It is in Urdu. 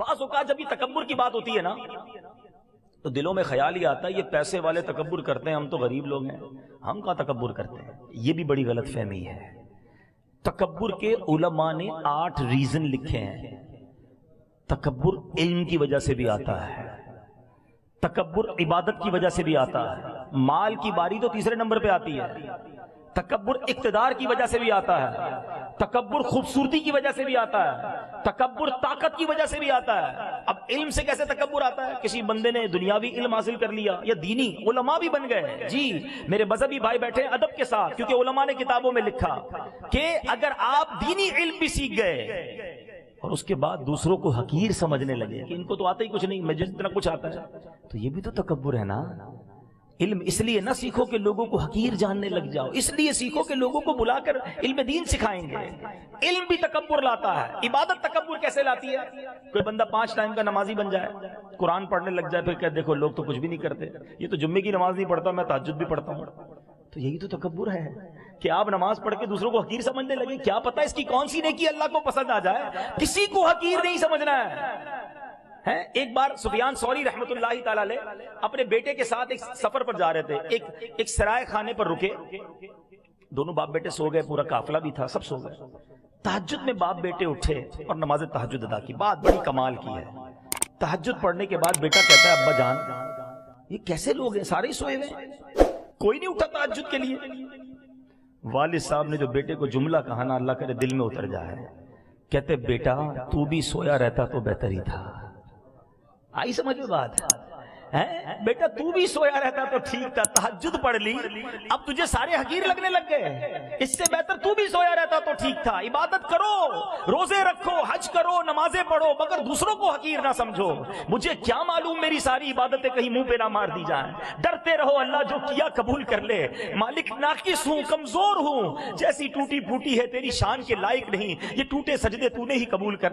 بعض اوقات جب یہ تکبر کی بات ہوتی ہے نا تو دلوں میں خیال ہی آتا ہے یہ پیسے والے تکبر کرتے ہیں، ہم تو غریب لوگ ہیں، ہم کہاں تکبر کرتے ہیں۔ یہ بھی بڑی غلط فہمی ہے۔ تکبر کے علماء نے 8 ریزن لکھے ہیں۔ تکبر علم کی وجہ سے بھی آتا ہے، تکبر عبادت کی وجہ سے بھی آتا ہے، مال کی باری تو تیسرے نمبر پہ آتی ہے، تکبر اقتدار کی وجہ سے بھی آتا ہے، تکبر خوبصورتی کی وجہ سے بھی آتا ہے، تکبر طاقت کی وجہ سے بھی آتا ہے۔ اب علم سے کیسے تکبر آتا ہے؟ کسی بندے نے دنیاوی علم حاصل کر لیا یا دینی، علماء بھی بن گئے۔ جی میرے مذہبی بھائی بیٹھے ادب کے ساتھ، کیونکہ علماء نے کتابوں میں لکھا کہ اگر آپ دینی علم بھی سیکھ گئے اور اس کے بعد دوسروں کو حقیر سمجھنے لگے کہ ان کو تو آتا ہی کچھ نہیں، مجھے اتنا کچھ آتا ہے، تو یہ بھی تو تکبر ہے نا۔ علم اس لیے نہ سیکھو کہ لوگوں کو حقیر جاننے لگ جاؤ، اس لیے سیکھو کہ لوگوں کو بلا کر علم دین سکھائیں گے۔ علم بھی تکبر لاتا ہے۔ عبادت تکبر کیسے لاتی ہے؟ کوئی بندہ 5 ٹائم کا نمازی بن جائے، قرآن پڑھنے لگ جائے، پھر کہ دیکھو لوگ تو کچھ بھی نہیں کرتے، یہ تو جمعے کی نماز نہیں پڑھتا، میں تہجد بھی پڑھتا ہوں۔ تو یہی تو تکبر ہے کہ آپ نماز پڑھ کے دوسروں کو حقیر سمجھنے لگے۔ کیا پتہ اس کی کون سی نیکی اللہ کو پسند آ جائے، کسی کو حقیر نہیں سمجھنا ہے۔ ایک بار سفیان ثوری رحمۃ اللہ تعالی علیہ اپنے بیٹے کے ساتھ ایک سفر پر جا رہے تھے، ایک سرائے خانے پر رکے، دونوں باپ بیٹے سو گئے، پورا قافلہ بھی تھا، سب سو گئے۔ تہجد میں باپ بیٹے اٹھے اور نماز تہجد ادا کی۔ بات بڑی کمال کی ہے، تہجد پڑھنے کے بعد بیٹا کہتا ہے ابا جان یہ کیسے لوگ ہیں، سارے ہی سوئے ہوئے، کوئی نہیں اٹھا تہجد کے لیے۔ والد صاحب نے جو بیٹے کو جملہ کہا نا، اللہ کرے دل میں اتر جائے، کہتے بیٹا تو بھی سویا رہتا تو بہتر ہی تھا۔ آئی سمجھ میں بات؟ بیٹا تو بھی سویا رہتا تو ٹھیک تھا، تہجد پڑھ لی، اب تجھے سارے حقیر لگنے لگ گئے، اس سے بہتر تو بھی سویا رہتا تو ٹھیک تھا۔ عبادت کرو، روزے رکھو، حج کرو، نمازیں پڑھو، مگر دوسروں کو حقیر نہ سمجھو۔ مجھے کیا معلوم میری ساری عبادتیں کہیں منہ پہ نہ مار دی جائیں۔ ڈرتے رہو اللہ جو کیا قبول کر لے۔ مالک ناقص ہوں، کمزور ہوں، جیسی ٹوٹی پھوٹی ہے تیری شان کے لائق نہیں، یہ ٹوٹے سجدے تو نے ہی قبول کر